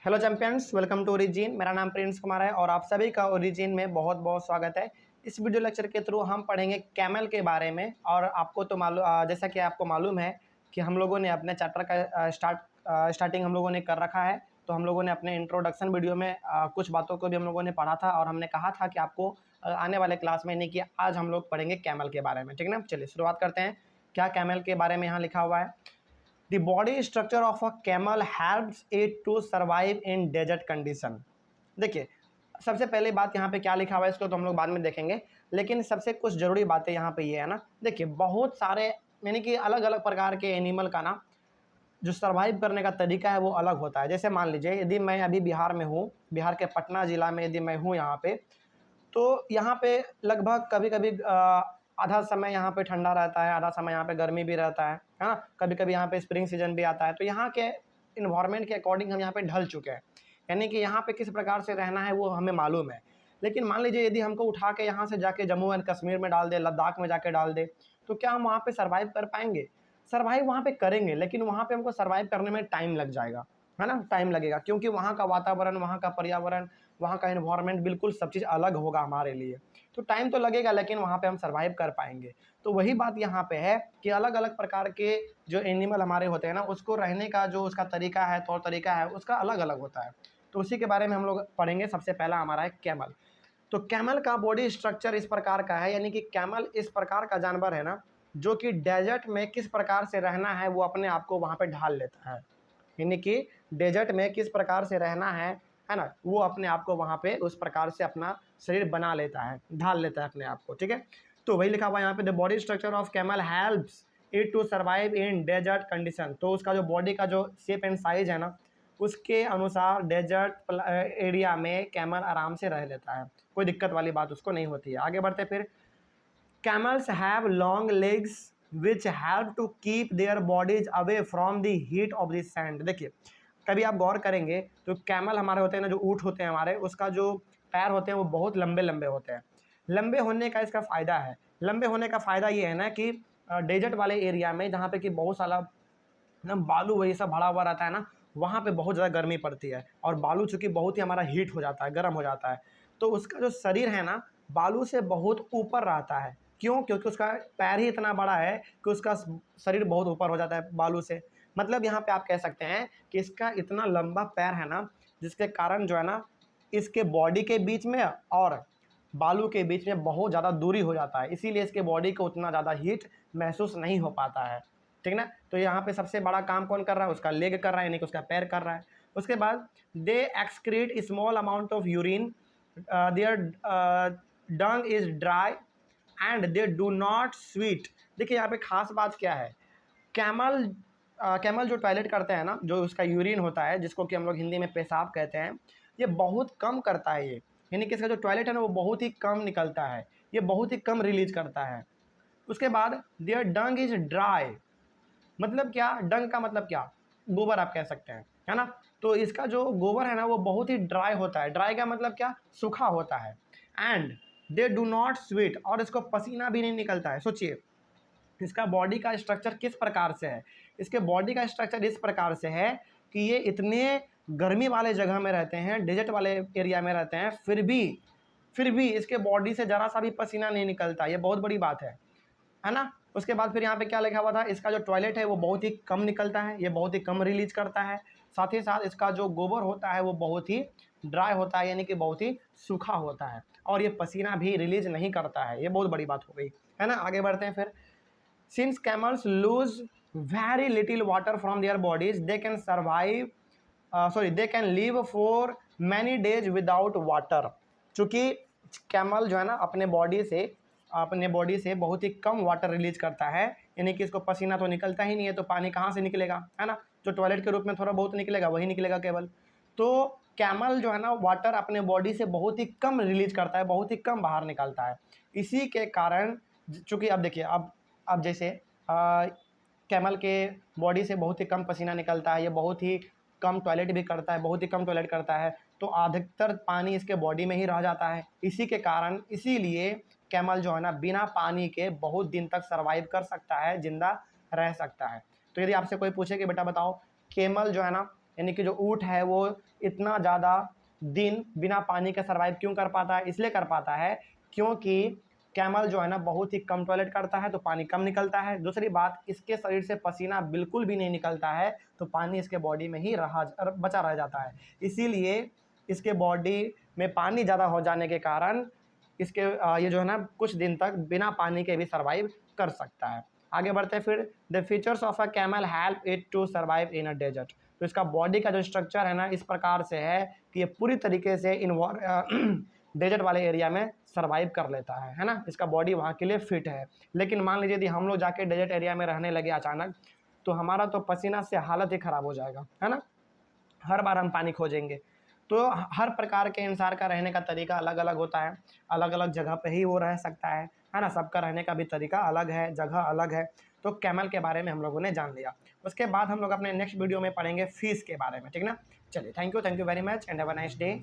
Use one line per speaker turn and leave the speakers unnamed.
Hello champions, welcome to Origin. मेरा नाम Prince Kumar है और आप सभी का ओरिजिन में बहुत बहुत स्वागत है। इस वीडियो लेक्चर के थ्रू हम पढ़ेंगे कैमल के बारे में। और आपको तो मालूम, जैसा कि आपको मालूम है कि हम लोगों ने अपने चैप्टर का स्टार्टिंग हम लोगों ने कर रखा है। तो हम लोगों ने अपने इंट्रोडक्शन वीडियो में कुछ बातों को भी हम लोगों ने पढ़ा था और हमने कहा था कि आपको आने वाले क्लास में, नहीं कि आज हम लोग पढ़ेंगे कैमल के बारे में। ठीक है ना, चलिए शुरुआत करते हैं। क्या कैमल के बारे में यहाँ लिखा हुआ है? The body structure of a camel helps it to survive in desert condition। देखिए, सबसे पहले बात यहाँ पे क्या लिखा हुआ है इसको तो हम लोग बाद में देखेंगे, लेकिन सबसे कुछ ज़रूरी बातें यहाँ पे ये है ना। देखिए, बहुत सारे यानी कि अलग अलग प्रकार के एनिमल का ना जो सर्वाइव करने का तरीका है वो अलग होता है। जैसे मान लीजिए, यदि मैं अभी बिहार में हूँ, बिहार के पटना ज़िला में यदि मैं हूँ यहाँ पे, तो यहाँ पे लगभग कभी कभी आधा समय यहाँ पे ठंडा रहता है, आधा समय यहाँ पे गर्मी भी रहता है ना। कभी कभी यहाँ पे स्प्रिंग सीजन भी आता है। तो यहाँ के इन्वायरमेंट के अकॉर्डिंग हम यहाँ पे ढल चुके हैं, यानी कि यहाँ पे किस प्रकार से रहना है वो हमें मालूम है। लेकिन मान लीजिए यदि हमको उठा के यहाँ से जाके जम्मू एंड कश्मीर में डाल दे, लद्दाख में जाके डाल दे, तो क्या हम वहाँ पे सर्वाइव कर पाएंगे? सर्वाइव वहाँ पे करेंगे, लेकिन वहाँ पे हमको सर्वाइव करने में टाइम लग जाएगा, है ना, टाइम लगेगा, क्योंकि वहाँ का वातावरण, वहाँ का पर्यावरण, वहाँ का इन्वायरमेंट बिल्कुल सब चीज़ अलग होगा हमारे लिए। तो टाइम तो लगेगा, लेकिन वहाँ पे हम सर्वाइव कर पाएंगे। तो वही बात यहाँ पे है कि अलग अलग प्रकार के जो एनिमल हमारे होते हैं ना, उसको रहने का जो उसका तरीका है, तौर तरीका है, उसका अलग अलग होता है। तो उसी के बारे में हम लोग पढ़ेंगे। सबसे पहला हमारा है कैमल। तो कैमल का बॉडी स्ट्रक्चर इस प्रकार का है, यानी कि कैमल इस प्रकार का जानवर है ना, जो कि डेजर्ट में किस प्रकार से रहना है वो अपने आप को वहाँ पे ढाल लेता है। यानी कि डेजर्ट में किस प्रकार से रहना है ना, वो अपने आप को वहाँ पे उस प्रकार से अपना शरीर बना लेता है, ढाल लेता है अपने आप को। ठीक है, तो वही लिखा हुआ है यहाँ पे, the body structure of camel helps it to survive in desert condition. तो उसका जो बॉडी का जो शेप एंड साइज है ना, उसके अनुसार डेजर्ट एरिया में कैमल आराम से रह लेता है, कोई दिक्कत वाली बात उसको नहीं होती है। आगे बढ़ते फिर, camels have long legs which help to keep their bodies away from the heat of the sand. देखिए, कभी आप गौर करेंगे तो कैमल हमारे होते हैं ना, जो ऊँट होते हैं हमारे, उसका जो पैर होते हैं वो बहुत लंबे लंबे होते हैं। लंबे होने का इसका फ़ायदा है, लंबे होने का फ़ायदा ये है ना कि डेजर्ट वाले एरिया में, जहाँ पे कि बहुत सारा ना बालू वही सब भरा हुआ रहता है ना, वहाँ पे बहुत ज़्यादा गर्मी पड़ती है। और बालू चूँकि बहुत ही हमारा हीट हो जाता है, गर्म हो जाता है, तो उसका जो शरीर है ना, बालू से बहुत ऊपर रहता है। क्यों? क्योंकि उसका पैर ही इतना बड़ा है कि उसका शरीर बहुत ऊपर हो जाता है बालू से। मतलब यहाँ पे आप कह सकते हैं कि इसका इतना लंबा पैर है ना, जिसके कारण जो है ना, इसके बॉडी के बीच में और बालू के बीच में बहुत ज़्यादा दूरी हो जाता है, इसीलिए इसके बॉडी को उतना ज़्यादा हीट महसूस नहीं हो पाता है। ठीक ना। तो यहाँ पे सबसे बड़ा काम कौन कर रहा है? उसका लेग कर रहा है, यानी कि उसका पैर कर रहा है। उसके बाद they excrete small amount of urine, their dung is dry and they do not sweat. देखिए, यहाँ पे खास बात क्या है, कैमल कैमल जो टॉयलेट करते हैं ना, जो उसका यूरिन होता है, जिसको कि हम लोग हिंदी में पेशाब कहते हैं, ये बहुत कम करता है ये, यानी कि इसका जो टॉयलेट है ना वो बहुत ही कम निकलता है, ये बहुत ही कम रिलीज करता है। उसके बाद देयर डंग इज ड्राई, मतलब क्या? डंग का मतलब क्या? गोबर आप कह सकते हैं, है ना। तो इसका जो गोबर है ना वो बहुत ही ड्राई होता है। ड्राई का मतलब क्या? सूखा होता है। And they do not sweet, और इसको पसीना भी नहीं निकलता है। सोचिए, इसका बॉडी का स्ट्रक्चर किस प्रकार से है। इसके बॉडी का स्ट्रक्चर इस प्रकार से है कि ये इतने गर्मी वाले जगह में रहते हैं, डेजर्ट वाले एरिया में रहते हैं, फिर भी इसके बॉडी से ज़रा सा भी पसीना नहीं निकलता। ये बहुत बड़ी बात है ना। उसके बाद फिर यहाँ पे क्या लिखा हुआ था, इसका जो टॉयलेट है वो बहुत ही कम निकलता है, ये बहुत ही कम रिलीज करता है। साथ ही साथ इसका जो गोबर होता है वो बहुत ही ड्राई होता है, यानी कि बहुत ही सूखा होता है, और ये पसीना भी रिलीज नहीं करता है। ये बहुत बड़ी बात हो गई, है ना। आगे बढ़ते हैं फिर, since camels lose very little water from their bodies, they can survive they can live for many days without water. चूँकि कैमल जो है ना अपने बॉडी से बहुत ही कम वाटर रिलीज करता है, यानी कि इसको पसीना तो निकलता ही नहीं है, तो पानी कहाँ से निकलेगा, है ना। जो टॉयलेट के रूप में थोड़ा बहुत निकलेगा वही निकलेगा केवल। तो कैमल जो है ना वाटर अपने बॉडी से बहुत ही कम रिलीज करता है, बहुत ही कम बाहर निकलता है। इसी के कारण, चूँकि अब देखिए, अब जैसे कैमल के बॉडी से बहुत ही कम पसीना निकलता है, ये बहुत ही कम टॉयलेट भी करता है, बहुत ही कम टॉयलेट करता है, तो अधिकतर पानी इसके बॉडी में ही रह जाता है। इसी के कारण, इसीलिए कैमल जो है ना बिना पानी के बहुत दिन तक सर्वाइव कर सकता है, जिंदा रह सकता है। तो यदि आपसे कोई पूछे कि बेटा बताओ, कैमल जो है ना यानी कि जो ऊँट है वो इतना ज़्यादा दिन बिना पानी के सर्वाइव क्यों कर पाता है? इसलिए कर पाता है क्योंकि कैमल जो है ना बहुत ही कम टॉयलेट करता है, तो पानी कम निकलता है। दूसरी बात, इसके शरीर से पसीना बिल्कुल भी नहीं निकलता है, तो पानी इसके बॉडी में ही बचा रह जाता है। इसीलिए इसके बॉडी में पानी ज़्यादा हो जाने के कारण इसके ये जो है ना कुछ दिन तक बिना पानी के भी सर्वाइव कर सकता है। आगे बढ़ते हैं फिर, the features of a camel help it to survive in a desert. तो इसका बॉडी का जो स्ट्रक्चर है ना इस प्रकार से है कि ये पूरी तरीके से डेजर्ट वाले एरिया में सर्वाइव कर लेता है ना। इसका बॉडी वहाँ के लिए फिट है। लेकिन मान लीजिए यदि हम लोग जाके डेजर्ट एरिया में रहने लगे अचानक, तो हमारा तो पसीना से हालत ही ख़राब हो जाएगा, है ना। हर बार हम पानी खोजेंगे। तो हर प्रकार के इंसान का रहने का तरीका अलग अलग होता है, अलग अलग जगह पे ही वो रह सकता है ना। सबका रहने का भी तरीका अलग है, जगह अलग है। तो कैमल के बारे में हम लोगों ने जान लिया। उसके बाद हम लोग अपने नेक्स्ट वीडियो में पढ़ेंगे फिश के बारे में, ठीक ना। चलिए, thank you very much and have a nice day.